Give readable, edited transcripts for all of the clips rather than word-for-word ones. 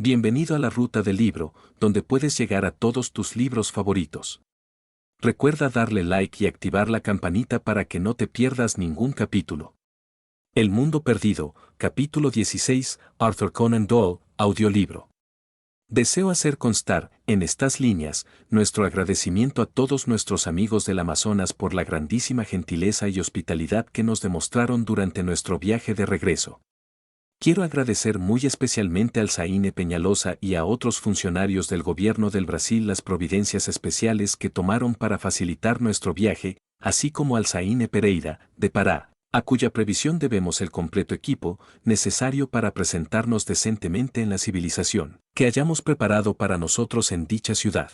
Bienvenido a la Ruta del Libro, donde puedes llegar a todos tus libros favoritos. Recuerda darle like y activar la campanita para que no te pierdas ningún capítulo. El Mundo Perdido, capítulo 16, Arthur Conan Doyle, audiolibro. Deseo hacer constar, en estas líneas, nuestro agradecimiento a todos nuestros amigos del Amazonas por la grandísima gentileza y hospitalidad que nos demostraron durante nuestro viaje de regreso. Quiero agradecer muy especialmente al Zaine Peñalosa y a otros funcionarios del gobierno del Brasil las providencias especiales que tomaron para facilitar nuestro viaje, así como al Zaine Pereira, de Pará, a cuya previsión debemos el completo equipo necesario para presentarnos decentemente en la civilización que hayamos preparado para nosotros en dicha ciudad.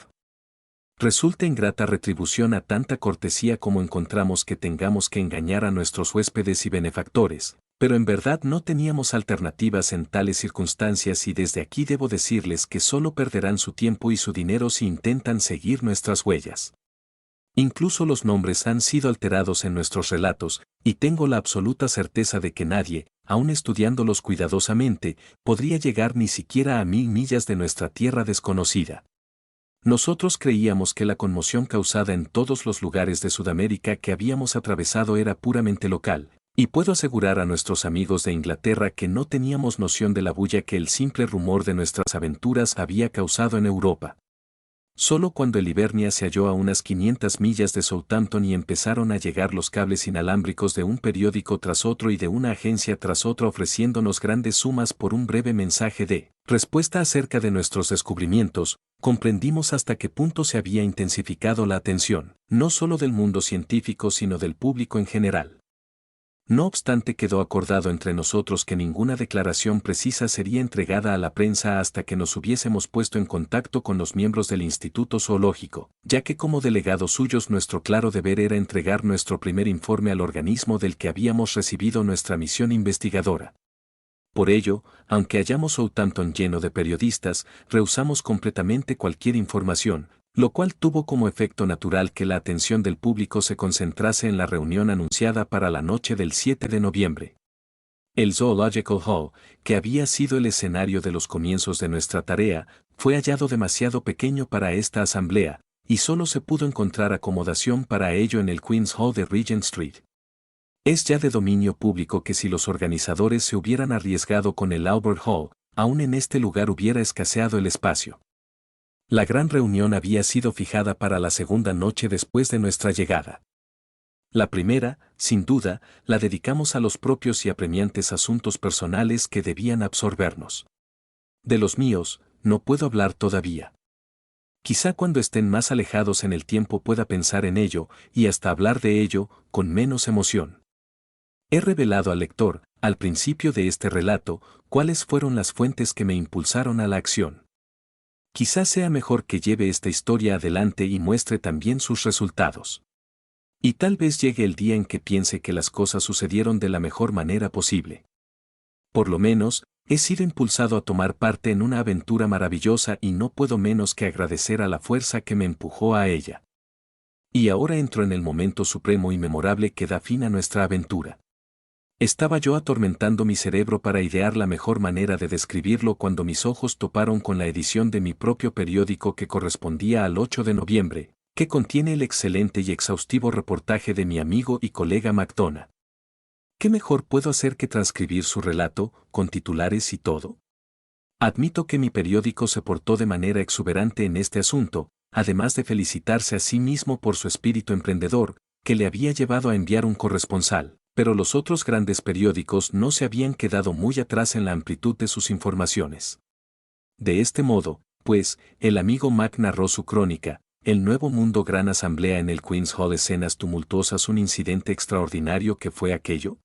Resulta ingrata retribución a tanta cortesía como encontramos que tengamos que engañar a nuestros huéspedes y benefactores. Pero en verdad no teníamos alternativas en tales circunstancias y desde aquí debo decirles que solo perderán su tiempo y su dinero si intentan seguir nuestras huellas. Incluso los nombres han sido alterados en nuestros relatos, y tengo la absoluta certeza de que nadie, aun estudiándolos cuidadosamente, podría llegar ni siquiera a 1000 millas de nuestra tierra desconocida. Nosotros creíamos que la conmoción causada en todos los lugares de Sudamérica que habíamos atravesado era puramente local. Y puedo asegurar a nuestros amigos de Inglaterra que no teníamos noción de la bulla que el simple rumor de nuestras aventuras había causado en Europa. Solo cuando el Hibernia se halló a unas 500 millas de Southampton y empezaron a llegar los cables inalámbricos de un periódico tras otro y de una agencia tras otra ofreciéndonos grandes sumas por un breve mensaje de respuesta acerca de nuestros descubrimientos, comprendimos hasta qué punto se había intensificado la atención, no solo del mundo científico sino del público en general. No obstante, quedó acordado entre nosotros que ninguna declaración precisa sería entregada a la prensa hasta que nos hubiésemos puesto en contacto con los miembros del Instituto Zoológico, ya que como delegados suyos nuestro claro deber era entregar nuestro primer informe al organismo del que habíamos recibido nuestra misión investigadora. Por ello, aunque hallamos Southampton lleno de periodistas, rehusamos completamente cualquier información, lo cual tuvo como efecto natural que la atención del público se concentrase en la reunión anunciada para la noche del 7 de noviembre. El Zoological Hall, que había sido el escenario de los comienzos de nuestra tarea, fue hallado demasiado pequeño para esta asamblea, y solo se pudo encontrar acomodación para ello en el Queen's Hall de Regent Street. Es ya de dominio público que si los organizadores se hubieran arriesgado con el Albert Hall, aún en este lugar hubiera escaseado el espacio. La gran reunión había sido fijada para la segunda noche después de nuestra llegada. La primera, sin duda, la dedicamos a los propios y apremiantes asuntos personales que debían absorbernos. De los míos, no puedo hablar todavía. Quizá cuando estén más alejados en el tiempo pueda pensar en ello, y hasta hablar de ello, con menos emoción. He revelado al lector, al principio de este relato, cuáles fueron las fuentes que me impulsaron a la acción. Quizás sea mejor que lleve esta historia adelante y muestre también sus resultados. Y tal vez llegue el día en que piense que las cosas sucedieron de la mejor manera posible. Por lo menos, he sido impulsado a tomar parte en una aventura maravillosa y no puedo menos que agradecer a la fuerza que me empujó a ella. Y ahora entro en el momento supremo y memorable que da fin a nuestra aventura. Estaba yo atormentando mi cerebro para idear la mejor manera de describirlo cuando mis ojos toparon con la edición de mi propio periódico que correspondía al 8 de noviembre, que contiene el excelente y exhaustivo reportaje de mi amigo y colega McDonough. ¿Qué mejor puedo hacer que transcribir su relato, con titulares y todo? Admito que mi periódico se portó de manera exuberante en este asunto, además de felicitarse a sí mismo por su espíritu emprendedor, que le había llevado a enviar un corresponsal. Pero los otros grandes periódicos no se habían quedado muy atrás en la amplitud de sus informaciones. De este modo, pues, el amigo Mac narró su crónica, El Nuevo Mundo, gran asamblea en el Queen's Hall, escenas tumultuosas, un incidente extraordinario que fue aquello.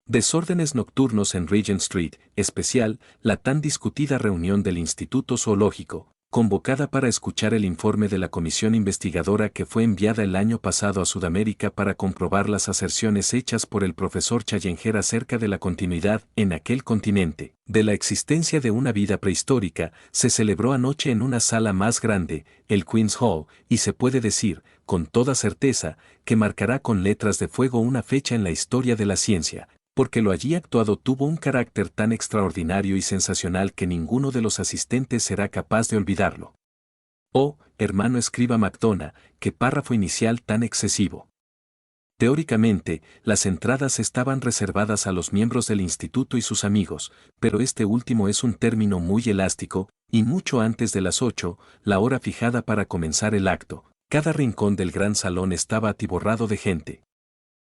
Desórdenes nocturnos en Regent Street, especial, la tan discutida reunión del Instituto Zoológico, convocada para escuchar el informe de la comisión investigadora que fue enviada el año pasado a Sudamérica para comprobar las aserciones hechas por el profesor Challenger acerca de la continuidad, en aquel continente, de la existencia de una vida prehistórica, se celebró anoche en una sala más grande, el Queen's Hall, y se puede decir, con toda certeza, que marcará con letras de fuego una fecha en la historia de la ciencia, Porque lo allí actuado tuvo un carácter tan extraordinario y sensacional que ninguno de los asistentes será capaz de olvidarlo. Oh, hermano escriba McDonough, qué párrafo inicial tan excesivo. Teóricamente, las entradas estaban reservadas a los miembros del instituto y sus amigos, pero este último es un término muy elástico, y mucho antes de las 8, la hora fijada para comenzar el acto, cada rincón del gran salón estaba atiborrado de gente.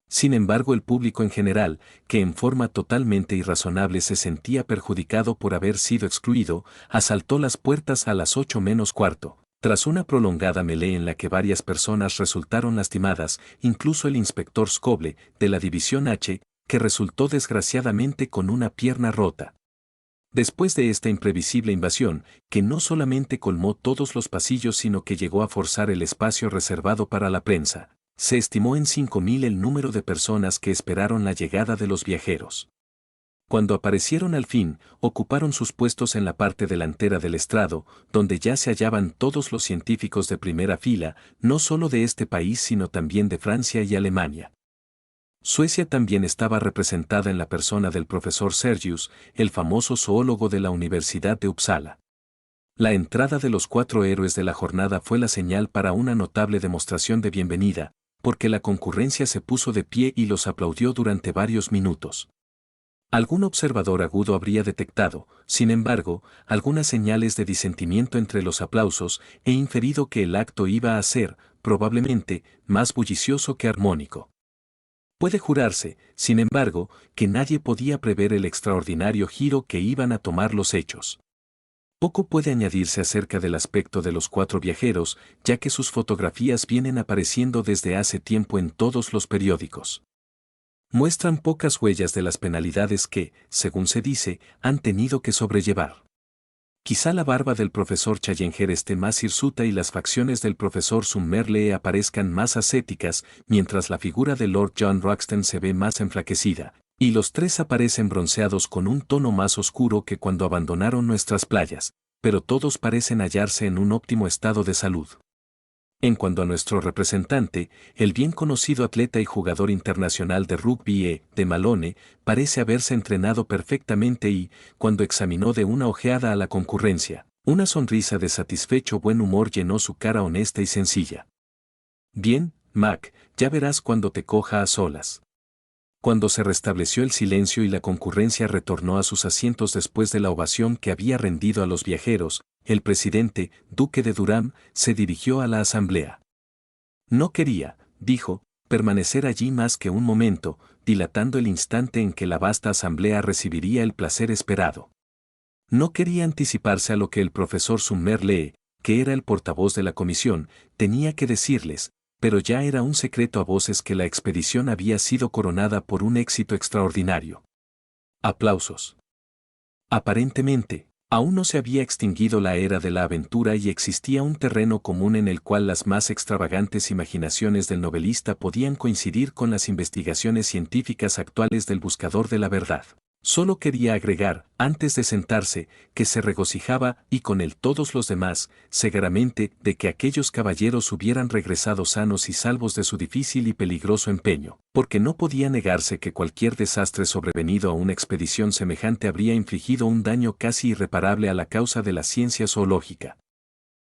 Sin embargo, el público en general, que en forma totalmente irrazonable se sentía perjudicado por haber sido excluido, asaltó las puertas a las 8 menos cuarto. Tras una prolongada melee en la que varias personas resultaron lastimadas, incluso el inspector Scoble, de la División H, que resultó desgraciadamente con una pierna rota. Después de esta imprevisible invasión, que no solamente colmó todos los pasillos sino que llegó a forzar el espacio reservado para la prensa, se estimó en 5.000 el número de personas que esperaron la llegada de los viajeros. Cuando aparecieron al fin, ocuparon sus puestos en la parte delantera del estrado, donde ya se hallaban todos los científicos de primera fila, no solo de este país sino también de Francia y Alemania. Suecia también estaba representada en la persona del profesor Sergius, el famoso zoólogo de la Universidad de Uppsala. La entrada de los 4 héroes de la jornada fue la señal para una notable demostración de bienvenida, porque la concurrencia se puso de pie y los aplaudió durante varios minutos. Algún observador agudo habría detectado, sin embargo, algunas señales de disentimiento entre los aplausos e inferido que el acto iba a ser, probablemente, más bullicioso que armónico. Puede jurarse, sin embargo, que nadie podía prever el extraordinario giro que iban a tomar los hechos. Poco puede añadirse acerca del aspecto de los 4 viajeros, ya que sus fotografías vienen apareciendo desde hace tiempo en todos los periódicos. Muestran pocas huellas de las penalidades que, según se dice, han tenido que sobrellevar. Quizá la barba del profesor Challenger esté más hirsuta y las facciones del profesor Summerlee aparezcan más ascéticas, mientras la figura de Lord John Roxton se ve más enflaquecida, y los 3 aparecen bronceados con un tono más oscuro que cuando abandonaron nuestras playas, pero todos parecen hallarse en un óptimo estado de salud. En cuanto a nuestro representante, el bien conocido atleta y jugador internacional de rugby de Malone, parece haberse entrenado perfectamente y, cuando examinó de una ojeada a la concurrencia, una sonrisa de satisfecho buen humor llenó su cara honesta y sencilla. Bien, Mac, ya verás cuando te coja a solas. Cuando se restableció el silencio y la concurrencia retornó a sus asientos después de la ovación que había rendido a los viajeros, el presidente, duque de Durham, se dirigió a la asamblea. No quería, dijo, permanecer allí más que un momento, dilatando el instante en que la vasta asamblea recibiría el placer esperado. No quería anticiparse a lo que el profesor Summerlee, que era el portavoz de la comisión, tenía que decirles, pero ya era un secreto a voces que la expedición había sido coronada por un éxito extraordinario. Aplausos. Aparentemente, aún no se había extinguido la era de la aventura y existía un terreno común en el cual las más extravagantes imaginaciones del novelista podían coincidir con las investigaciones científicas actuales del buscador de la verdad. Solo quería agregar, antes de sentarse, que se regocijaba, y con él todos los demás, segaramente, de que aquellos caballeros hubieran regresado sanos y salvos de su difícil y peligroso empeño, porque no podía negarse que cualquier desastre sobrevenido a una expedición semejante habría infligido un daño casi irreparable a la causa de la ciencia zoológica.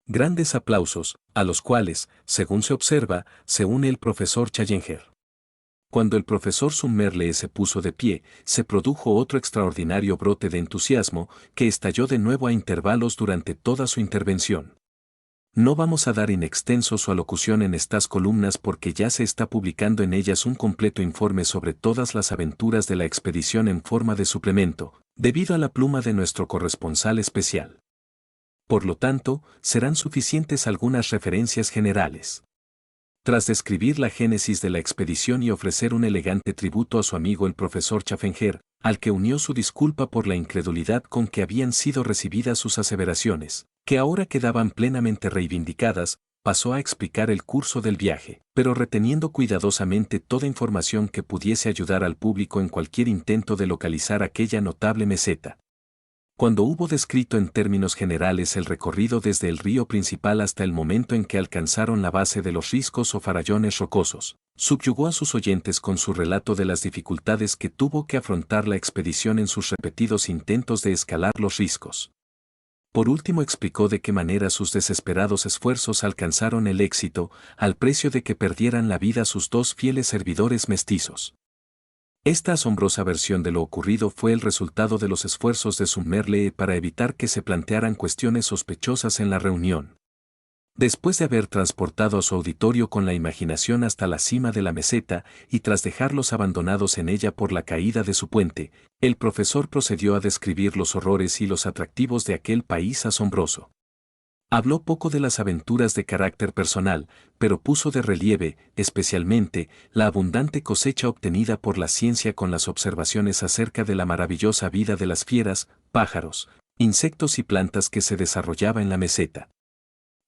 Grandes aplausos, a los cuales, según se observa, se une el profesor Challenger. Cuando el profesor Summerlee se puso de pie, se produjo otro extraordinario brote de entusiasmo, que estalló de nuevo a intervalos durante toda su intervención. No vamos a dar in extenso su alocución en estas columnas porque ya se está publicando en ellas un completo informe sobre todas las aventuras de la expedición en forma de suplemento, debido a la pluma de nuestro corresponsal especial. Por lo tanto, serán suficientes algunas referencias generales. Tras describir la génesis de la expedición y ofrecer un elegante tributo a su amigo el profesor Challenger, al que unió su disculpa por la incredulidad con que habían sido recibidas sus aseveraciones, que ahora quedaban plenamente reivindicadas, pasó a explicar el curso del viaje, pero reteniendo cuidadosamente toda información que pudiese ayudar al público en cualquier intento de localizar aquella notable meseta. Cuando hubo descrito en términos generales el recorrido desde el río principal hasta el momento en que alcanzaron la base de los riscos o farallones rocosos, Subyugó a sus oyentes con su relato de las dificultades que tuvo que afrontar la expedición en sus repetidos intentos de escalar los riscos. Por último explicó de qué manera sus desesperados esfuerzos alcanzaron el éxito, al precio de que perdieran la vida sus dos fieles servidores mestizos. Esta asombrosa versión de lo ocurrido fue el resultado de los esfuerzos de Summerlee para evitar que se plantearan cuestiones sospechosas en la reunión. Después de haber transportado a su auditorio con la imaginación hasta la cima de la meseta y tras dejarlos abandonados en ella por la caída de su puente, el profesor procedió a describir los horrores y los atractivos de aquel país asombroso. Habló poco de las aventuras de carácter personal, pero puso de relieve, especialmente, la abundante cosecha obtenida por la ciencia con las observaciones acerca de la maravillosa vida de las fieras, pájaros, insectos y plantas que se desarrollaba en la meseta.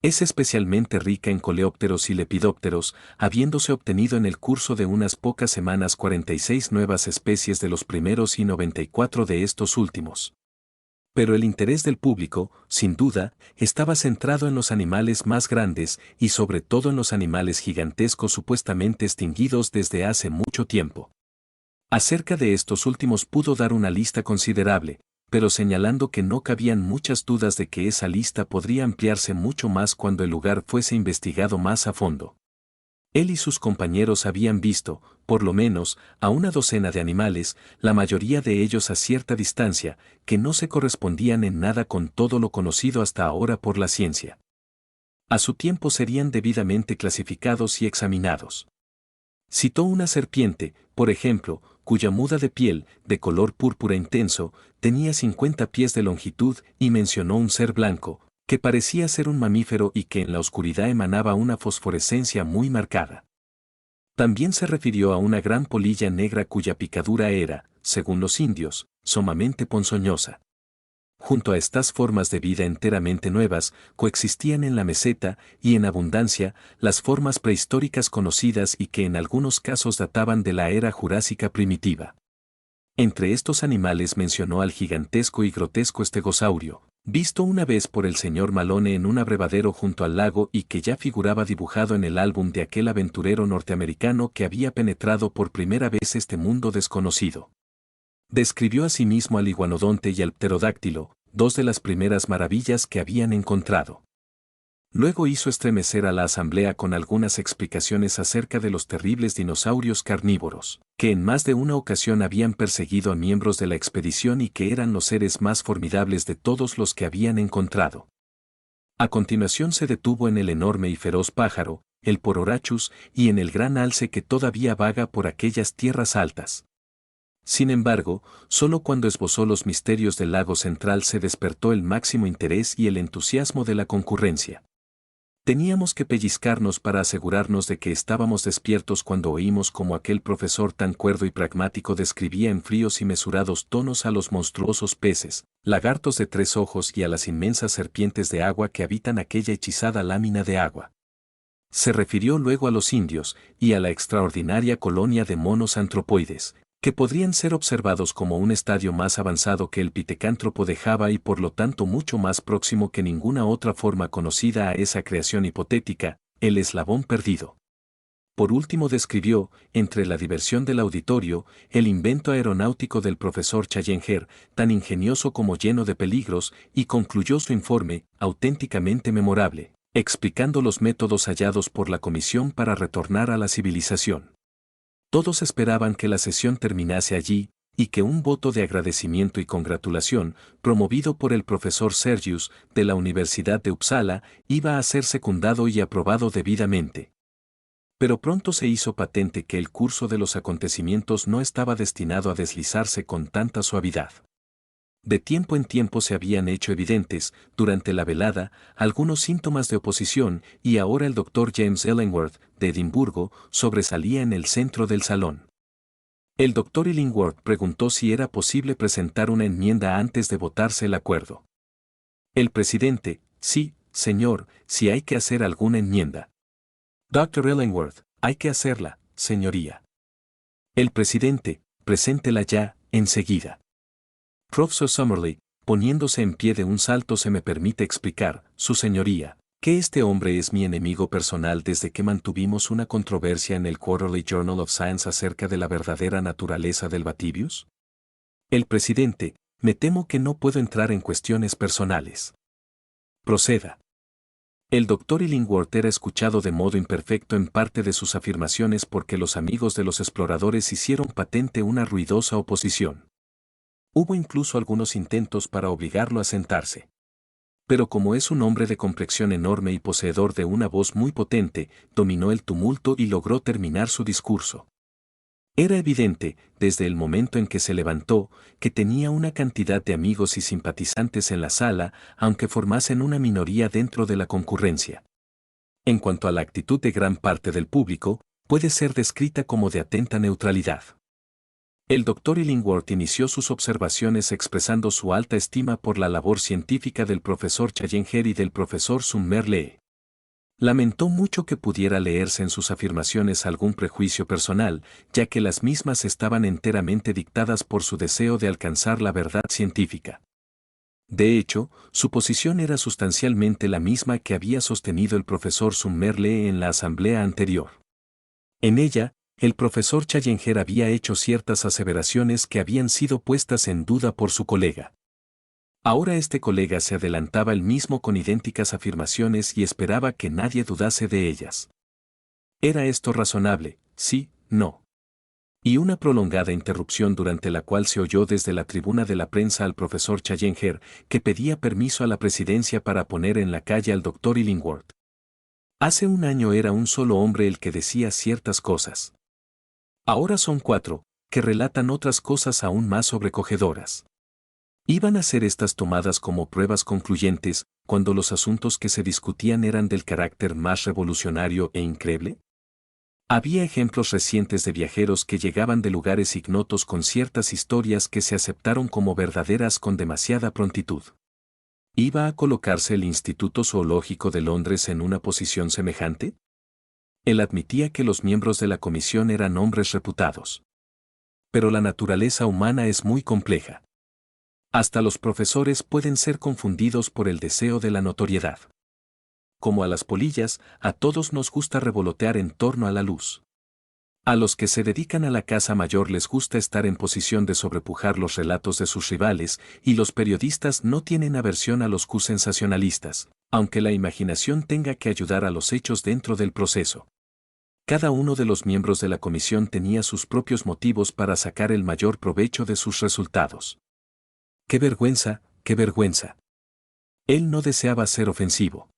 Es especialmente rica en coleópteros y lepidópteros, habiéndose obtenido en el curso de unas pocas semanas 46 nuevas especies de los primeros y 94 de estos últimos. Pero el interés del público, sin duda, estaba centrado en los animales más grandes y sobre todo en los animales gigantescos supuestamente extinguidos desde hace mucho tiempo. Acerca de estos últimos pudo dar una lista considerable, pero señalando que no cabían muchas dudas de que esa lista podría ampliarse mucho más cuando el lugar fuese investigado más a fondo. Él y sus compañeros habían visto, por lo menos, a una docena de animales, la mayoría de ellos a cierta distancia, que no se correspondían en nada con todo lo conocido hasta ahora por la ciencia. A su tiempo serían debidamente clasificados y examinados. Citó una serpiente, por ejemplo, cuya muda de piel, de color púrpura intenso, tenía 50 pies de longitud y mencionó un ser blanco, que parecía ser un mamífero y que en la oscuridad emanaba una fosforescencia muy marcada. También se refirió a una gran polilla negra cuya picadura era, según los indios, sumamente ponzoñosa. Junto a estas formas de vida enteramente nuevas, coexistían en la meseta, y en abundancia, las formas prehistóricas conocidas y que en algunos casos databan de la era jurásica primitiva. Entre estos animales mencionó al gigantesco y grotesco estegosaurio, visto una vez por el señor Malone en un abrevadero junto al lago y que ya figuraba dibujado en el álbum de aquel aventurero norteamericano que había penetrado por primera vez este mundo desconocido. Describió asimismo al iguanodonte y al pterodáctilo, dos de las primeras maravillas que habían encontrado. Luego hizo estremecer a la asamblea con algunas explicaciones acerca de los terribles dinosaurios carnívoros, que en más de una ocasión habían perseguido a miembros de la expedición y que eran los seres más formidables de todos los que habían encontrado. A continuación se detuvo en el enorme y feroz pájaro, el Pororachus, y en el gran alce que todavía vaga por aquellas tierras altas. Sin embargo, solo cuando esbozó los misterios del lago central se despertó el máximo interés y el entusiasmo de la concurrencia. Teníamos que pellizcarnos para asegurarnos de que estábamos despiertos cuando oímos como aquel profesor tan cuerdo y pragmático describía en fríos y mesurados tonos a los monstruosos peces, lagartos de 3 ojos y a las inmensas serpientes de agua que habitan aquella hechizada lámina de agua. Se refirió luego a los indios y a la extraordinaria colonia de monos antropoides, que podrían ser observados como un estadio más avanzado que el pitecántropo de Java y por lo tanto mucho más próximo que ninguna otra forma conocida a esa creación hipotética, el eslabón perdido. Por último describió, entre la diversión del auditorio, el invento aeronáutico del profesor Challenger, tan ingenioso como lleno de peligros, y concluyó su informe, auténticamente memorable, explicando los métodos hallados por la comisión para retornar a la civilización. Todos esperaban que la sesión terminase allí, y que un voto de agradecimiento y congratulación, promovido por el profesor Sergius, de la Universidad de Uppsala, iba a ser secundado y aprobado debidamente. Pero pronto se hizo patente que el curso de los acontecimientos no estaba destinado a deslizarse con tanta suavidad. De tiempo en tiempo se habían hecho evidentes, durante la velada, algunos síntomas de oposición, y ahora el doctor James Illingworth, de Edimburgo, sobresalía en el centro del salón. El doctor Illingworth preguntó si era posible presentar una enmienda antes de votarse el acuerdo. El presidente: sí, señor, si hay que hacer alguna enmienda. Dr. Illingworth: hay que hacerla, señoría. El presidente: preséntela ya, enseguida. Profesor Summerlee, poniéndose en pie de un salto: se me permite explicar, su señoría, Que este hombre es mi enemigo personal desde que mantuvimos una controversia en el Quarterly Journal of Science acerca de la verdadera naturaleza del Bativius? El presidente, me temo que no puedo entrar en cuestiones personales. Proceda. El doctor Illingworth era escuchado de modo imperfecto en parte de sus afirmaciones porque los amigos de los exploradores hicieron patente una ruidosa oposición. Hubo incluso algunos intentos para obligarlo a sentarse. Pero como es un hombre de complexión enorme y poseedor de una voz muy potente, dominó el tumulto y logró terminar su discurso. Era evidente, desde el momento en que se levantó, que tenía una cantidad de amigos y simpatizantes en la sala, aunque formasen una minoría dentro de la concurrencia. En cuanto a la actitud de gran parte del público, puede ser descrita como de atenta neutralidad. El doctor Illingworth inició sus observaciones expresando su alta estima por la labor científica del profesor Challenger y del profesor Sumner Lee. Lamentó mucho que pudiera leerse en sus afirmaciones algún prejuicio personal, ya que las mismas estaban enteramente dictadas por su deseo de alcanzar la verdad científica. De hecho, su posición era sustancialmente la misma que había sostenido el profesor Sumner Lee en la asamblea anterior. En ella, el profesor Challenger había hecho ciertas aseveraciones que habían sido puestas en duda por su colega. Ahora este colega se adelantaba él mismo con idénticas afirmaciones y esperaba que nadie dudase de ellas. ¿Era esto razonable? Sí, no. Y una prolongada interrupción durante la cual se oyó desde la tribuna de la prensa al profesor Challenger, que pedía permiso a la presidencia para poner en la calle al doctor Illingworth. Hace un año era un solo hombre el que decía ciertas cosas. Ahora son 4, que relatan otras cosas aún más sobrecogedoras. ¿Iban a ser estas tomadas como pruebas concluyentes, cuando los asuntos que se discutían eran del carácter más revolucionario e increíble? Había ejemplos recientes de viajeros que llegaban de lugares ignotos con ciertas historias que se aceptaron como verdaderas con demasiada prontitud. ¿Iba a colocarse el Instituto Zoológico de Londres en una posición semejante? Él admitía que los miembros de la comisión eran hombres reputados. Pero la naturaleza humana es muy compleja. Hasta los profesores pueden ser confundidos por el deseo de la notoriedad. Como a las polillas, a todos nos gusta revolotear en torno a la luz. A los que se dedican a la caza mayor les gusta estar en posición de sobrepujar los relatos de sus rivales, y los periodistas no tienen aversión a los sensacionalistas, aunque la imaginación tenga que ayudar a los hechos dentro del proceso. Cada uno de los miembros de la comisión tenía sus propios motivos para sacar el mayor provecho de sus resultados. ¡Qué vergüenza, qué vergüenza! Él no deseaba ser ofensivo.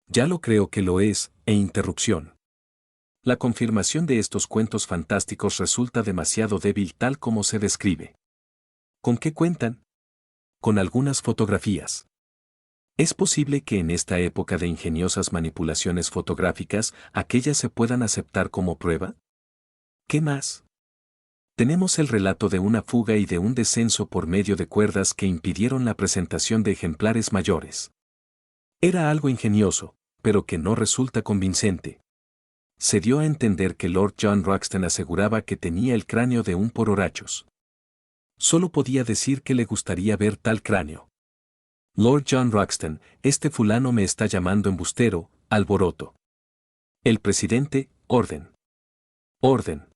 Ya lo creo que lo es, interrupción. La confirmación de estos cuentos fantásticos resulta demasiado débil tal como se describe. ¿Con qué cuentan? Con algunas fotografías. ¿Es posible que en esta época de ingeniosas manipulaciones fotográficas, aquellas se puedan aceptar como prueba? ¿Qué más? Tenemos el relato de una fuga y de un descenso por medio de cuerdas que impidieron la presentación de ejemplares mayores. Era algo ingenioso, pero que no resulta convincente. Se dio a entender que Lord John Roxton aseguraba que tenía el cráneo de un pororachos. Solo podía decir que le gustaría ver tal cráneo. Lord John Roxton, este fulano me está llamando embustero, alboroto. El presidente, orden. Orden.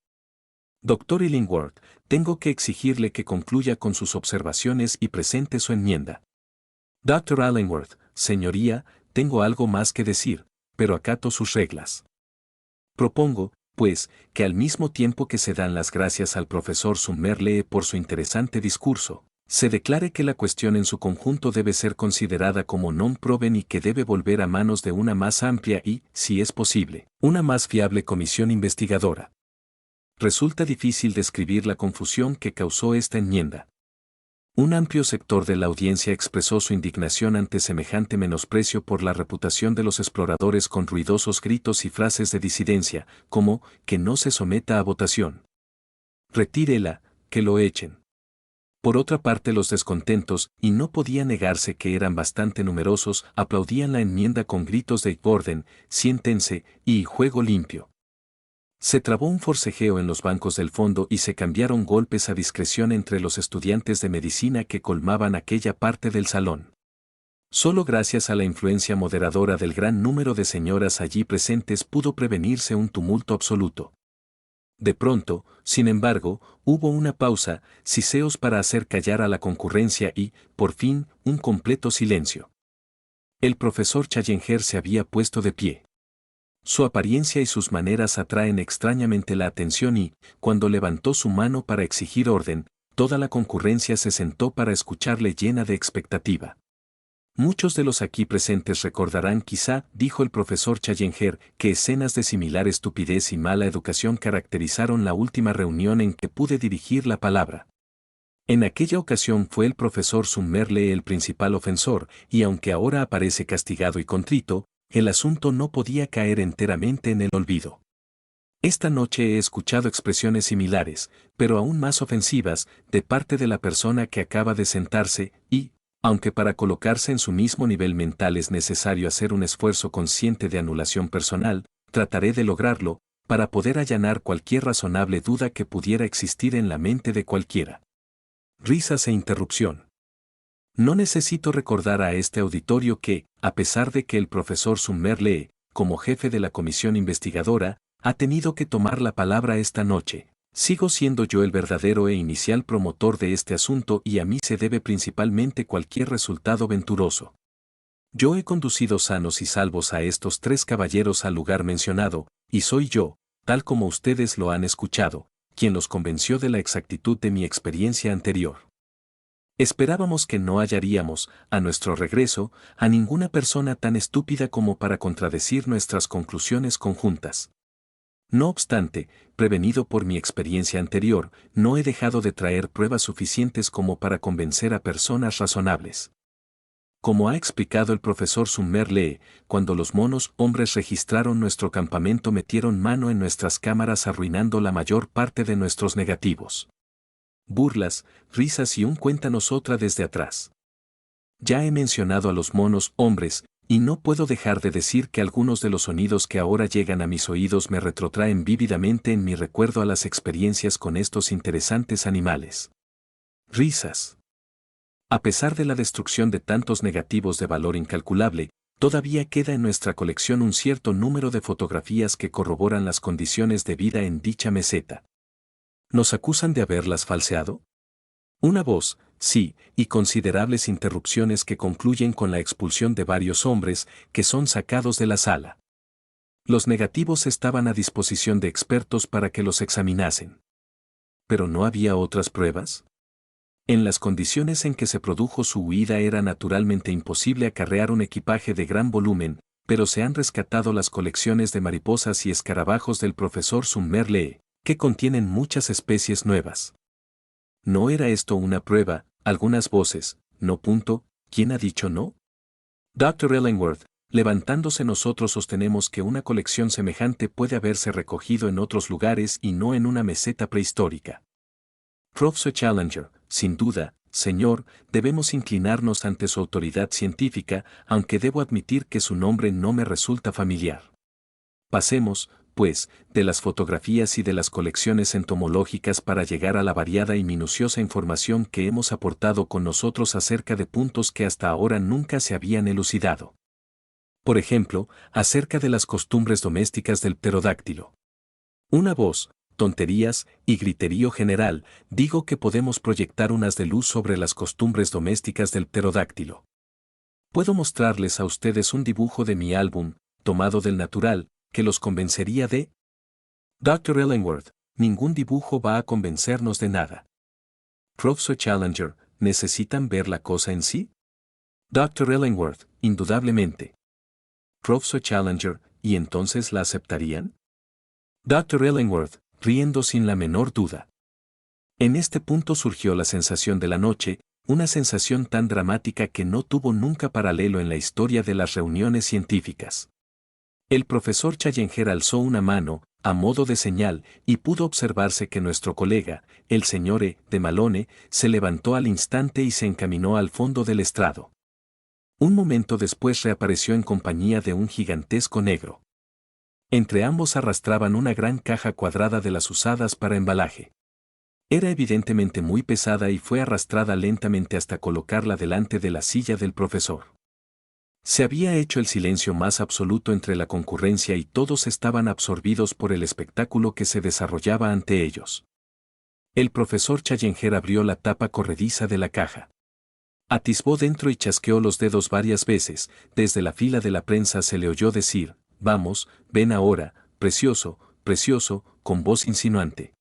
Doctor Illingworth, tengo que exigirle que concluya con sus observaciones y presente su enmienda. Dr. Illingworth, señoría, tengo algo más que decir, pero acato sus reglas. Propongo, pues, que al mismo tiempo que se dan las gracias al profesor Sumner Lee por su interesante discurso, se declare que la cuestión en su conjunto debe ser considerada como non proven y que debe volver a manos de una más amplia y, si es posible, una más fiable comisión investigadora. Resulta difícil describir la confusión que causó esta enmienda. Un amplio sector de la audiencia expresó su indignación ante semejante menosprecio por la reputación de los exploradores con ruidosos gritos y frases de disidencia, como, que no se someta a votación. Retírela, que lo echen. Por otra parte los descontentos, y no podía negarse que eran bastante numerosos, aplaudían la enmienda con gritos de orden, siéntense, y juego limpio. Se trabó un forcejeo en los bancos del fondo y se cambiaron golpes a discreción entre los estudiantes de medicina que colmaban aquella parte del salón. Solo gracias a la influencia moderadora del gran número de señoras allí presentes pudo prevenirse un tumulto absoluto. De pronto, sin embargo, hubo una pausa, siseos para hacer callar a la concurrencia y, por fin, un completo silencio. El profesor Challenger se había puesto de pie. Su apariencia y sus maneras atraen extrañamente la atención y, cuando levantó su mano para exigir orden, toda la concurrencia se sentó para escucharle llena de expectativa. Muchos de los aquí presentes recordarán quizá, dijo el profesor Challenger, que escenas de similar estupidez y mala educación caracterizaron la última reunión en que pude dirigir la palabra. En aquella ocasión fue el profesor Summerlee el principal ofensor, y aunque ahora aparece castigado y contrito, el asunto no podía caer enteramente en el olvido. Esta noche he escuchado expresiones similares, pero aún más ofensivas, de parte de la persona que acaba de sentarse, y, aunque para colocarse en su mismo nivel mental es necesario hacer un esfuerzo consciente de anulación personal, trataré de lograrlo, para poder allanar cualquier razonable duda que pudiera existir en la mente de cualquiera. Risas e interrupción. No necesito recordar a este auditorio que, a pesar de que el profesor Summerlee, como jefe de la comisión investigadora, ha tenido que tomar la palabra esta noche, sigo siendo yo el verdadero e inicial promotor de este asunto y a mí se debe principalmente cualquier resultado venturoso. Yo he conducido sanos y salvos a estos tres caballeros al lugar mencionado, y soy yo, tal como ustedes lo han escuchado, quien los convenció de la exactitud de mi experiencia anterior. Esperábamos que no hallaríamos, a nuestro regreso, a ninguna persona tan estúpida como para contradecir nuestras conclusiones conjuntas. No obstante, prevenido por mi experiencia anterior, no he dejado de traer pruebas suficientes como para convencer a personas razonables. Como ha explicado el profesor Summerlee, cuando los monos hombres registraron nuestro campamento metieron mano en nuestras cámaras arruinando la mayor parte de nuestros negativos. Burlas, risas y un cuéntanos otra desde atrás. Ya he mencionado a los monos hombres, y no puedo dejar de decir que algunos de los sonidos que ahora llegan a mis oídos me retrotraen vívidamente en mi recuerdo a las experiencias con estos interesantes animales. Risas. A pesar de la destrucción de tantos negativos de valor incalculable, todavía queda en nuestra colección un cierto número de fotografías que corroboran las condiciones de vida en dicha meseta. ¿Nos acusan de haberlas falseado? Una voz, sí, y considerables interrupciones que concluyen con la expulsión de varios hombres que son sacados de la sala. Los negativos estaban a disposición de expertos para que los examinasen. ¿Pero no había otras pruebas? En las condiciones en que se produjo su huida era naturalmente imposible acarrear un equipaje de gran volumen, pero se han rescatado las colecciones de mariposas y escarabajos del profesor Summerlee, que contienen muchas especies nuevas. ¿No era esto una prueba? Algunas voces, no punto, ¿quién ha dicho no? Dr. Ellingworth, levantándose nosotros sostenemos que una colección semejante puede haberse recogido en otros lugares y no en una meseta prehistórica. Professor Challenger, sin duda, señor, debemos inclinarnos ante su autoridad científica, aunque debo admitir que su nombre no me resulta familiar. Pasemos, pues, de las fotografías y de las colecciones entomológicas para llegar a la variada y minuciosa información que hemos aportado con nosotros acerca de puntos que hasta ahora nunca se habían elucidado. Por ejemplo, acerca de las costumbres domésticas del pterodáctilo. Una voz, tonterías y griterío general, digo que podemos proyectar unas de luz sobre las costumbres domésticas del pterodáctilo. Puedo mostrarles a ustedes un dibujo de mi álbum, tomado del natural, que los convencería de... Dr. Ellingworth, ningún dibujo va a convencernos de nada. Professor Challenger, ¿necesitan ver la cosa en sí? Dr. Ellingworth, indudablemente. Professor Challenger, ¿y entonces la aceptarían? Dr. Ellingworth, riendo sin la menor duda. En este punto surgió la sensación de la noche, una sensación tan dramática que no tuvo nunca paralelo en la historia de las reuniones científicas. El profesor Challenger alzó una mano, a modo de señal, y pudo observarse que nuestro colega, el señor de Malone, se levantó al instante y se encaminó al fondo del estrado. Un momento después reapareció en compañía de un gigantesco negro. Entre ambos arrastraban una gran caja cuadrada de las usadas para embalaje. Era evidentemente muy pesada y fue arrastrada lentamente hasta colocarla delante de la silla del profesor. Se había hecho el silencio más absoluto entre la concurrencia y todos estaban absorbidos por el espectáculo que se desarrollaba ante ellos. El profesor Challenger abrió la tapa corrediza de la caja. Atisbó dentro y chasqueó los dedos varias veces. Desde la fila de la prensa se le oyó decir: «Vamos, ven ahora, precioso, precioso», con voz insinuante.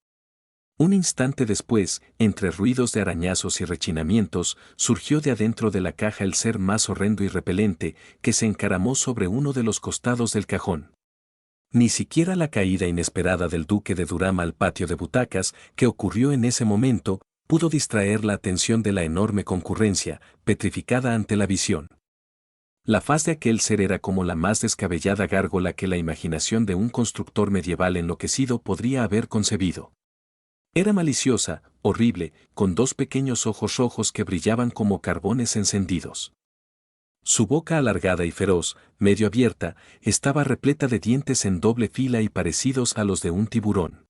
Un instante después, entre ruidos de arañazos y rechinamientos, surgió de adentro de la caja el ser más horrendo y repelente, que se encaramó sobre uno de los costados del cajón. Ni siquiera la caída inesperada del duque de Durham al patio de butacas, que ocurrió en ese momento, pudo distraer la atención de la enorme concurrencia, petrificada ante la visión. La faz de aquel ser era como la más descabellada gárgola que la imaginación de un constructor medieval enloquecido podría haber concebido. Era maliciosa, horrible, con dos pequeños ojos rojos que brillaban como carbones encendidos. Su boca alargada y feroz, medio abierta, estaba repleta de dientes en doble fila y parecidos a los de un tiburón.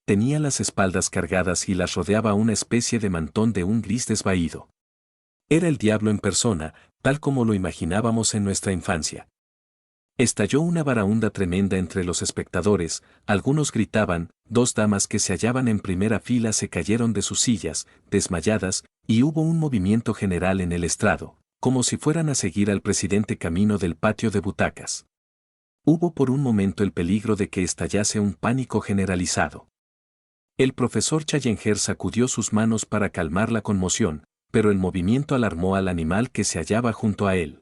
Tenía las espaldas cargadas y las rodeaba una especie de mantón de un gris desvaído. Era el diablo en persona, tal como lo imaginábamos en nuestra infancia. Estalló una baraúnda tremenda entre los espectadores, algunos gritaban, dos damas que se hallaban en primera fila se cayeron de sus sillas, desmayadas, y hubo un movimiento general en el estrado, como si fueran a seguir al presidente camino del patio de butacas. Hubo por un momento el peligro de que estallase un pánico generalizado. El profesor Challenger sacudió sus manos para calmar la conmoción, pero el movimiento alarmó al animal que se hallaba junto a él.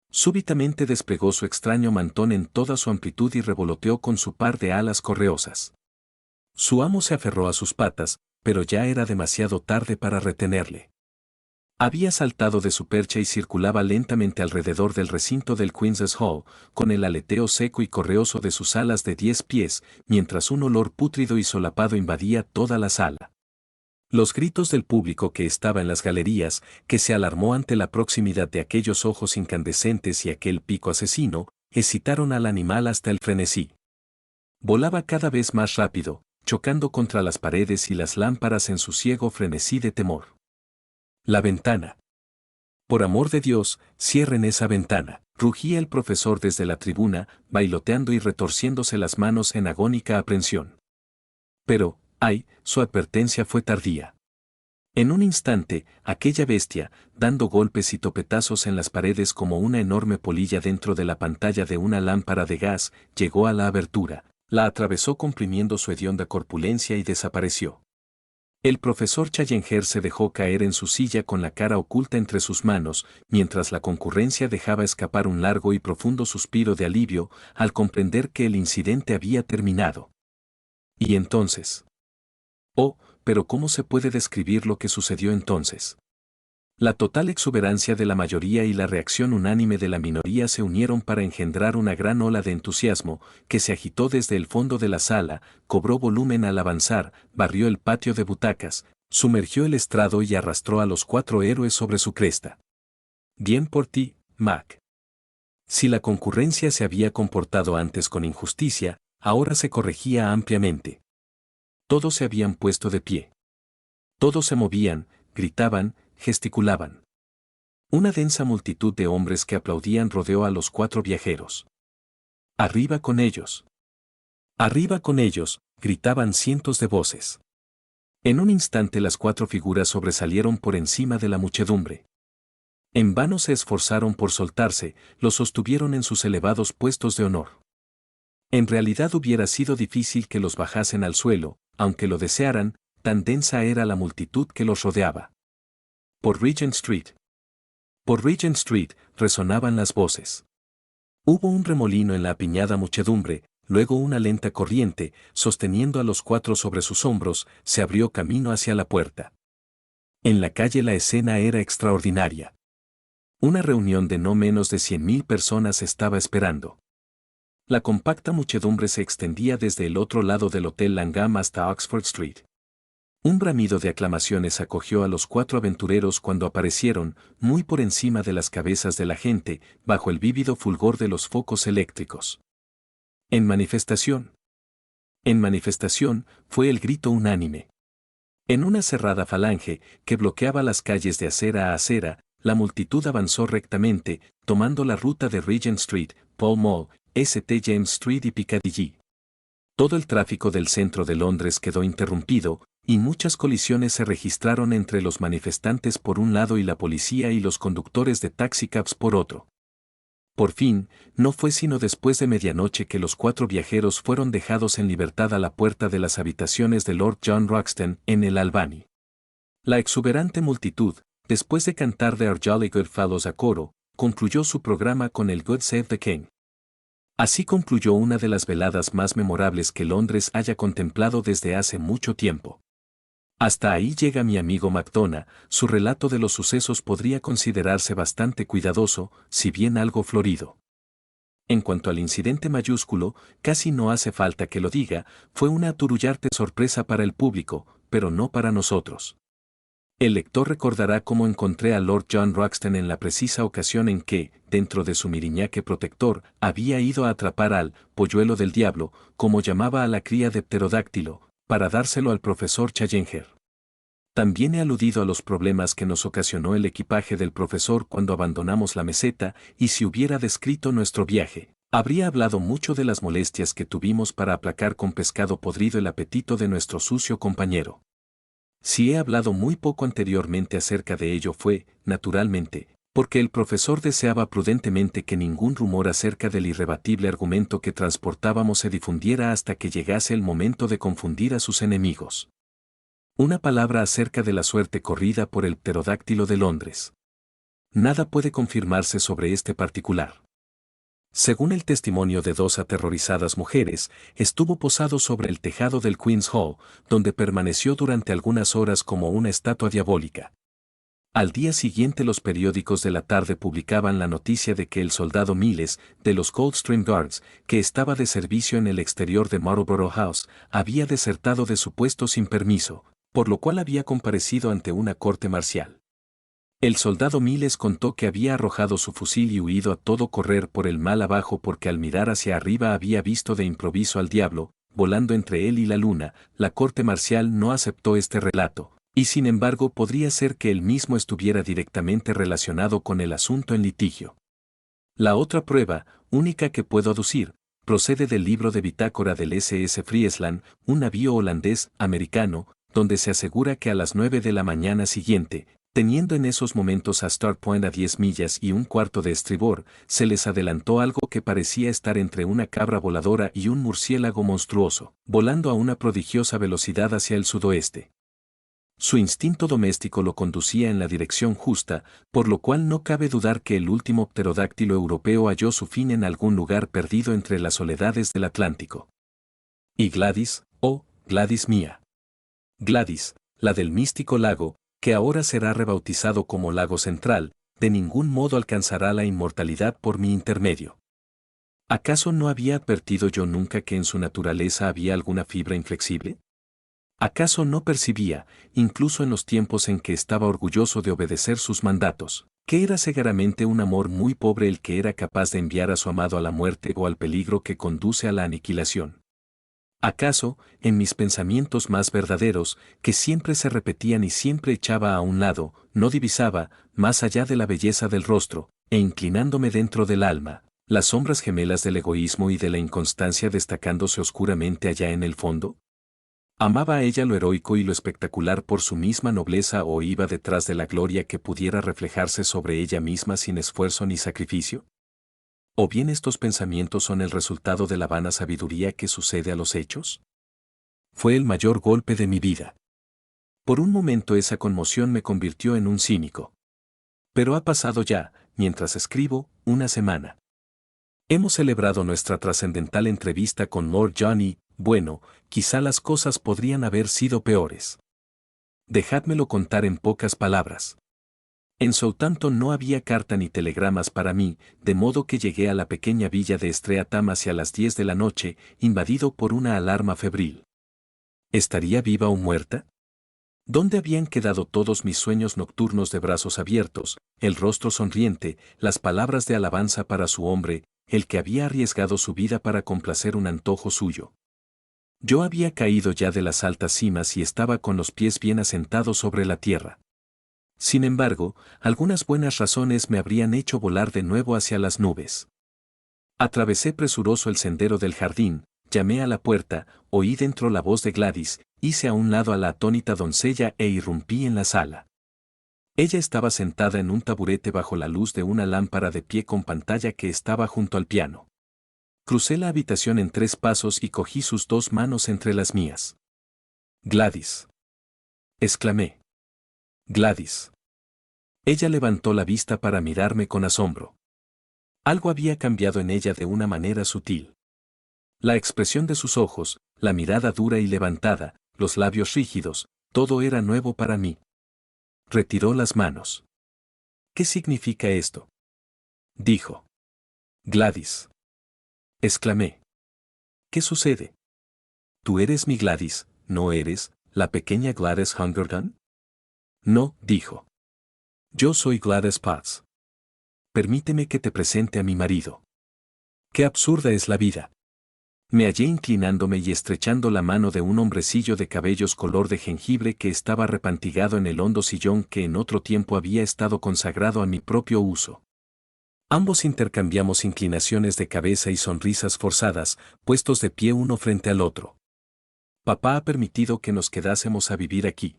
Súbitamente desplegó su extraño mantón en toda su amplitud y revoloteó con su par de alas correosas. Su amo se aferró a sus patas, pero ya era demasiado tarde para retenerle. Había saltado de su percha y circulaba lentamente alrededor del recinto del Queen's Hall, con el aleteo seco y correoso de sus alas de 10 pies, mientras un olor pútrido y solapado invadía toda la sala. Los gritos del público que estaba en las galerías, que se alarmó ante la proximidad de aquellos ojos incandescentes y aquel pico asesino, excitaron al animal hasta el frenesí. Volaba cada vez más rápido, chocando contra las paredes y las lámparas en su ciego frenesí de temor. La ventana. Por amor de Dios, cierren esa ventana, rugía el profesor desde la tribuna, bailoteando y retorciéndose las manos en agónica aprensión. Pero, ay, su advertencia fue tardía. En un instante, aquella bestia, dando golpes y topetazos en las paredes como una enorme polilla dentro de la pantalla de una lámpara de gas, llegó a la abertura, la atravesó comprimiendo su hedionda corpulencia y desapareció. El profesor Challenger se dejó caer en su silla con la cara oculta entre sus manos, mientras la concurrencia dejaba escapar un largo y profundo suspiro de alivio al comprender que el incidente había terminado. Y entonces... Oh, pero ¿cómo se puede describir lo que sucedió entonces? La total exuberancia de la mayoría y la reacción unánime de la minoría se unieron para engendrar una gran ola de entusiasmo, que se agitó desde el fondo de la sala, cobró volumen al avanzar, barrió el patio de butacas, sumergió el estrado y arrastró a los 4 héroes sobre su cresta. Bien por ti, Mac. Si la concurrencia se había comportado antes con injusticia, ahora se corregía ampliamente. Todos se habían puesto de pie. Todos se movían, gritaban, gesticulaban. Una densa multitud de hombres que aplaudían rodeó a los 4 viajeros. ¡Arriba con ellos! ¡Arriba con ellos!, gritaban cientos de voces. En un instante las 4 figuras sobresalieron por encima de la muchedumbre. En vano se esforzaron por soltarse, los sostuvieron en sus elevados puestos de honor. En realidad hubiera sido difícil que los bajasen al suelo, aunque lo desearan, tan densa era la multitud que los rodeaba. Por Regent Street. Por Regent Street, resonaban las voces. Hubo un remolino en la apiñada muchedumbre, luego una lenta corriente, sosteniendo a los 4 sobre sus hombros, se abrió camino hacia la puerta. En la calle la escena era extraordinaria. Una reunión de no menos de 100.000 personas estaba esperando. La compacta muchedumbre se extendía desde el otro lado del Hotel Langham hasta Oxford Street. Un bramido de aclamaciones acogió a los 4 aventureros cuando aparecieron, muy por encima de las cabezas de la gente, bajo el vívido fulgor de los focos eléctricos. En manifestación. En manifestación, fue el grito unánime. En una cerrada falange, que bloqueaba las calles de acera a acera, la multitud avanzó rectamente, tomando la ruta de Regent Street, Pall Mall, St. James Street y Piccadilly. Todo el tráfico del centro de Londres quedó interrumpido, y muchas colisiones se registraron entre los manifestantes por un lado y la policía y los conductores de taxicabs por otro. Por fin, no fue sino después de medianoche que los 4 viajeros fueron dejados en libertad a la puerta de las habitaciones de Lord John Roxton en el Albany. La exuberante multitud, después de cantar The Our Jolly Good Fellows a coro, concluyó su programa con el God Save the King. Así concluyó una de las veladas más memorables que Londres haya contemplado desde hace mucho tiempo. Hasta ahí llega mi amigo MacDonagh, su relato de los sucesos podría considerarse bastante cuidadoso, si bien algo florido. En cuanto al incidente mayúsculo, casi no hace falta que lo diga, fue una aturullante sorpresa para el público, pero no para nosotros. El lector recordará cómo encontré a Lord John Roxton en la precisa ocasión en que, dentro de su miriñaque protector, había ido a atrapar al «polluelo del diablo», como llamaba a la cría de pterodáctilo, para dárselo al profesor Challenger. También he aludido a los problemas que nos ocasionó el equipaje del profesor cuando abandonamos la meseta, y si hubiera descrito nuestro viaje, habría hablado mucho de las molestias que tuvimos para aplacar con pescado podrido el apetito de nuestro sucio compañero. Si he hablado muy poco anteriormente acerca de ello fue, naturalmente, porque el profesor deseaba prudentemente que ningún rumor acerca del irrebatible argumento que transportábamos se difundiera hasta que llegase el momento de confundir a sus enemigos. Una palabra acerca de la suerte corrida por el pterodáctilo de Londres. Nada puede confirmarse sobre este particular. Según el testimonio de 2 aterrorizadas mujeres, estuvo posado sobre el tejado del Queen's Hall, donde permaneció durante algunas horas como una estatua diabólica. Al día siguiente los periódicos de la tarde publicaban la noticia de que el soldado Miles, de los Coldstream Guards, que estaba de servicio en el exterior de Marlborough House, había desertado de su puesto sin permiso, por lo cual había comparecido ante una corte marcial. El soldado Miles contó que había arrojado su fusil y huido a todo correr por el mal abajo porque al mirar hacia arriba había visto de improviso al diablo, volando entre él y la luna. La corte marcial no aceptó este relato, y sin embargo podría ser que él mismo estuviera directamente relacionado con el asunto en litigio. La otra prueba, única que puedo aducir, procede del libro de bitácora del SS Friesland, un navío holandés-americano, donde se asegura que a las 9 de la mañana siguiente, teniendo en esos momentos a Start Point a 10 millas y un cuarto de estribor, se les adelantó algo que parecía estar entre una cabra voladora y un murciélago monstruoso, volando a una prodigiosa velocidad hacia el sudoeste. Su instinto doméstico lo conducía en la dirección justa, por lo cual no cabe dudar que el último pterodáctilo europeo halló su fin en algún lugar perdido entre las soledades del Atlántico. Y Gladys, oh, Gladys mía. Gladys, la del místico lago, que ahora será rebautizado como Lago Central, de ningún modo alcanzará la inmortalidad por mi intermedio. ¿Acaso no había advertido yo nunca que en su naturaleza había alguna fibra inflexible? ¿Acaso no percibía, incluso en los tiempos en que estaba orgulloso de obedecer sus mandatos, que era cegaramente un amor muy pobre el que era capaz de enviar a su amado a la muerte o al peligro que conduce a la aniquilación? ¿Acaso, en mis pensamientos más verdaderos, que siempre se repetían y siempre echaba a un lado, no divisaba, más allá de la belleza del rostro, e inclinándome dentro del alma, las sombras gemelas del egoísmo y de la inconstancia destacándose oscuramente allá en el fondo? ¿Amaba a ella lo heroico y lo espectacular por su misma nobleza o iba detrás de la gloria que pudiera reflejarse sobre ella misma sin esfuerzo ni sacrificio? ¿O bien estos pensamientos son el resultado de la vana sabiduría que sucede a los hechos? Fue el mayor golpe de mi vida. Por un momento esa conmoción me convirtió en un cínico. Pero ha pasado ya, mientras escribo, una semana. Hemos celebrado nuestra trascendental entrevista con Lord John y, bueno, quizá las cosas podrían haber sido peores. Dejádmelo contar en pocas palabras. En Southampton no había carta ni telegramas para mí, de modo que llegué a la pequeña villa de Streatham hacia las 10 de la noche, invadido por una alarma febril. ¿Estaría viva o muerta? ¿Dónde habían quedado todos mis sueños nocturnos de brazos abiertos, el rostro sonriente, las palabras de alabanza para su hombre, el que había arriesgado su vida para complacer un antojo suyo? Yo había caído ya de las altas cimas y estaba con los pies bien asentados sobre la tierra. Sin embargo, algunas buenas razones me habrían hecho volar de nuevo hacia las nubes. Atravesé presuroso el sendero del jardín, llamé a la puerta, oí dentro la voz de Gladys, hice a un lado a la atónita doncella e irrumpí en la sala. Ella estaba sentada en un taburete bajo la luz de una lámpara de pie con pantalla que estaba junto al piano. Crucé la habitación en 3 pasos y cogí sus 2 manos entre las mías. Gladys. Exclamé. Gladys. Ella levantó la vista para mirarme con asombro. Algo había cambiado en ella de una manera sutil. La expresión de sus ojos, la mirada dura y levantada, los labios rígidos, todo era nuevo para mí. Retiró las manos. ¿Qué significa esto? Dijo. Gladys. Exclamé. ¿Qué sucede? Tú eres mi Gladys, ¿no eres la pequeña Gladys Hungergun? No, dijo. Yo soy Gladys Potts. Permíteme que te presente a mi marido. Qué absurda es la vida. Me hallé inclinándome y estrechando la mano de un hombrecillo de cabellos color de jengibre que estaba repantigado en el hondo sillón que en otro tiempo había estado consagrado a mi propio uso. Ambos intercambiamos inclinaciones de cabeza y sonrisas forzadas, puestos de pie uno frente al otro. Papá ha permitido que nos quedásemos a vivir aquí.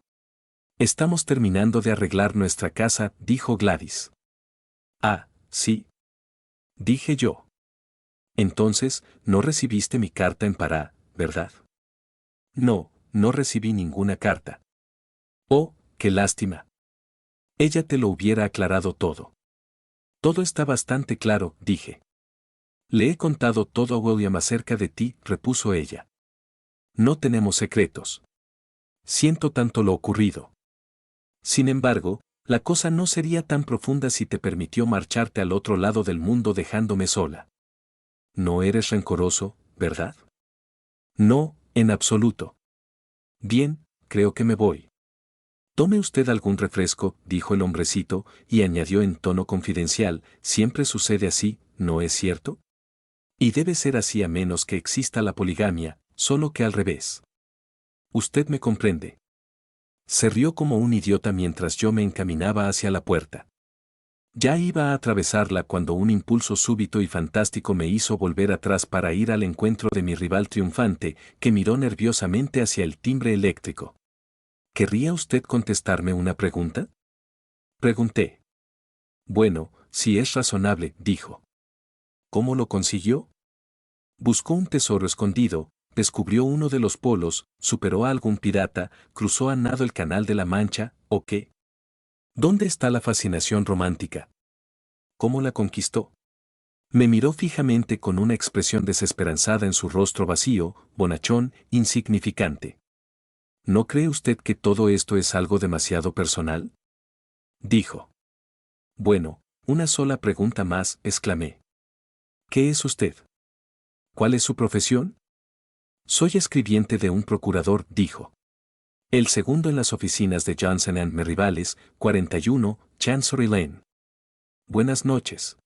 Estamos terminando de arreglar nuestra casa, dijo Gladys. Ah, sí. Dije yo. Entonces, no recibiste mi carta en Pará, ¿verdad? No, no recibí ninguna carta. Oh, qué lástima. Ella te lo hubiera aclarado todo. Todo está bastante claro, dije. Le he contado todo a William acerca de ti, repuso ella. No tenemos secretos. Siento tanto lo ocurrido. Sin embargo, la cosa no sería tan profunda si te permitió marcharte al otro lado del mundo dejándome sola. No eres rencoroso, ¿verdad? No, en absoluto. Bien, creo que me voy. Tome usted algún refresco, dijo el hombrecito, y añadió en tono confidencial, siempre sucede así, ¿no es cierto? Y debe ser así a menos que exista la poligamia, solo que al revés. Usted me comprende. Se rió como un idiota mientras yo me encaminaba hacia la puerta. Ya iba a atravesarla cuando un impulso súbito y fantástico me hizo volver atrás para ir al encuentro de mi rival triunfante, que miró nerviosamente hacia el timbre eléctrico. ¿Querría usted contestarme una pregunta? Pregunté. Bueno, si es razonable, dijo. ¿Cómo lo consiguió? Buscó un tesoro escondido, descubrió uno de los polos, superó a algún pirata, cruzó a nado el Canal de la Mancha, ¿o qué? ¿Dónde está la fascinación romántica? ¿Cómo la conquistó? Me miró fijamente con una expresión desesperanzada en su rostro vacío, bonachón, insignificante. ¿No cree usted que todo esto es algo demasiado personal? Dijo. Bueno, una sola pregunta más, exclamé. ¿Qué es usted? ¿Cuál es su profesión? Soy escribiente de un procurador, dijo. El segundo en las oficinas de Johnson & Merrivales, 41, Chancery Lane. Buenas noches.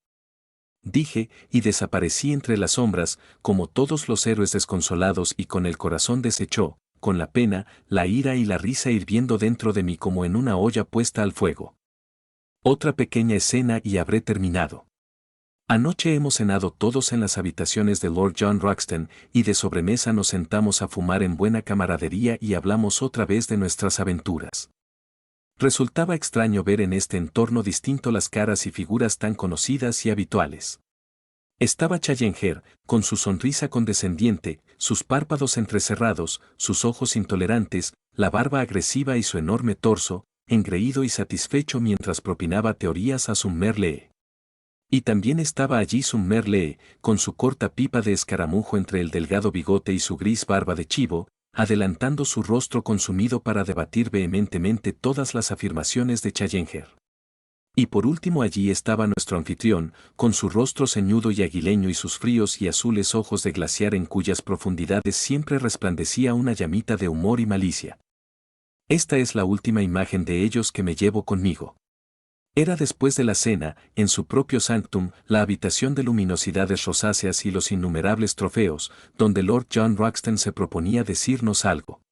Dije, y desaparecí entre las sombras, como todos los héroes desconsolados y con el corazón deshecho, con la pena, la ira y la risa hirviendo dentro de mí como en una olla puesta al fuego. Otra pequeña escena y habré terminado. Anoche hemos cenado todos en las habitaciones de Lord John Roxton, y de sobremesa nos sentamos a fumar en buena camaradería y hablamos otra vez de nuestras aventuras. Resultaba extraño ver en este entorno distinto las caras y figuras tan conocidas y habituales. Estaba Challenger, con su sonrisa condescendiente, sus párpados entrecerrados, sus ojos intolerantes, la barba agresiva y su enorme torso, engreído y satisfecho mientras propinaba teorías a Summerlee. Y también estaba allí Summerlee, con su corta pipa de escaramujo entre el delgado bigote y su gris barba de chivo, adelantando su rostro consumido para debatir vehementemente todas las afirmaciones de Challenger. Y por último allí estaba nuestro anfitrión, con su rostro ceñudo y aguileño y sus fríos y azules ojos de glaciar en cuyas profundidades siempre resplandecía una llamita de humor y malicia. Esta es la última imagen de ellos que me llevo conmigo. Era después de la cena, en su propio sanctum, la habitación de luminosidades rosáceas y los innumerables trofeos, donde Lord John Roxton se proponía decirnos algo.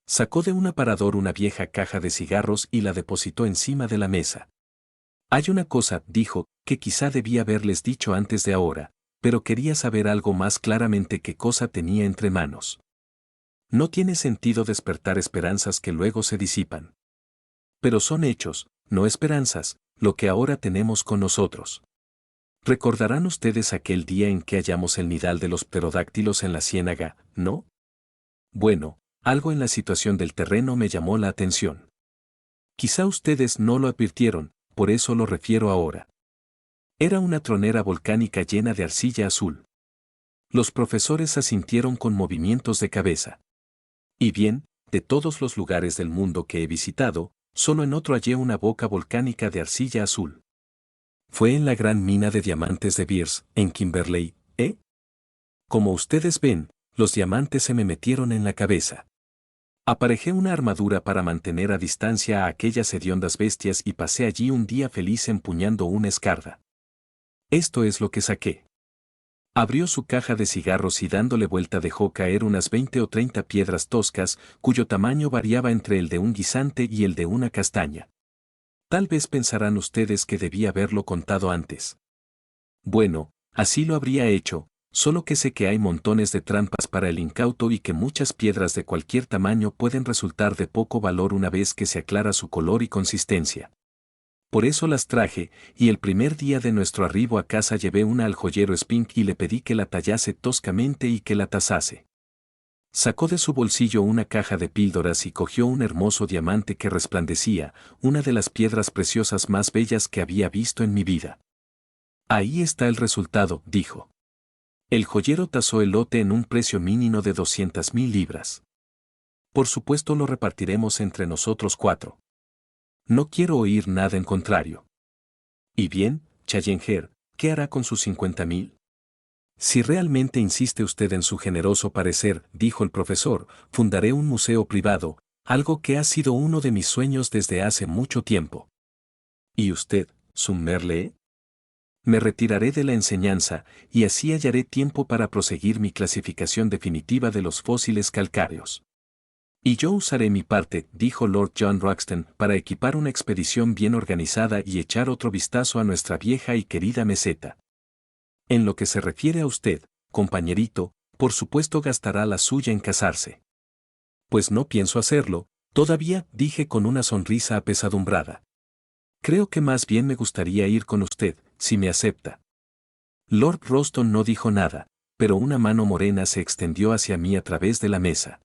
Sacó de un aparador una vieja caja de cigarros y la depositó encima de la mesa. Hay una cosa, dijo, que quizá debía haberles dicho antes de ahora, pero quería saber algo más claramente qué cosa tenía entre manos. No tiene sentido despertar esperanzas que luego se disipan. Pero son hechos, no esperanzas, lo que ahora tenemos con nosotros. Recordarán ustedes aquel día en que hallamos el nidal de los pterodáctilos en la ciénaga, ¿no? Bueno, algo en la situación del terreno me llamó la atención. Quizá ustedes no lo advirtieron, por eso lo refiero ahora. Era una tronera volcánica llena de arcilla azul. Los profesores asintieron con movimientos de cabeza. Y bien, de todos los lugares del mundo que he visitado, solo en otro hallé una boca volcánica de arcilla azul. Fue en la gran mina de diamantes de Beers, en Kimberley, ¿eh? Como ustedes ven, los diamantes se me metieron en la cabeza. Aparejé una armadura para mantener a distancia a aquellas hediondas bestias y pasé allí un día feliz empuñando una escarda. Esto es lo que saqué. Abrió su caja de cigarros y dándole vuelta dejó caer unas 20 o 30 piedras toscas, cuyo tamaño variaba entre el de un guisante y el de una castaña. Tal vez pensarán ustedes que debía haberlo contado antes. Bueno, así lo habría hecho, solo que sé que hay montones de trampas para el incauto y que muchas piedras de cualquier tamaño pueden resultar de poco valor una vez que se aclara su color y consistencia. Por eso las traje, y el primer día de nuestro arribo a casa llevé una al joyero Spink y le pedí que la tallase toscamente y que la tasase. Sacó de su bolsillo una caja de píldoras y cogió un hermoso diamante que resplandecía, una de las piedras preciosas más bellas que había visto en mi vida. Ahí está el resultado, dijo. El joyero tasó el lote en un precio mínimo de 200.000 libras. Por supuesto lo repartiremos entre nosotros 4. No quiero oír nada en contrario. Y bien, Challenger, ¿qué hará con sus 50.000? Si realmente insiste usted en su generoso parecer, dijo el profesor, fundaré un museo privado, algo que ha sido uno de mis sueños desde hace mucho tiempo. ¿Y usted, Summerlee? Me retiraré de la enseñanza, y así hallaré tiempo para proseguir mi clasificación definitiva de los fósiles calcáreos. Y yo usaré mi parte, dijo Lord John Roxton, para equipar una expedición bien organizada y echar otro vistazo a nuestra vieja y querida meseta. En lo que se refiere a usted, compañerito, por supuesto gastará la suya en casarse. Pues no pienso hacerlo, todavía, dije con una sonrisa apesadumbrada. Creo que más bien me gustaría ir con usted, si me acepta. Lord Roston no dijo nada, pero una mano morena se extendió hacia mí a través de la mesa.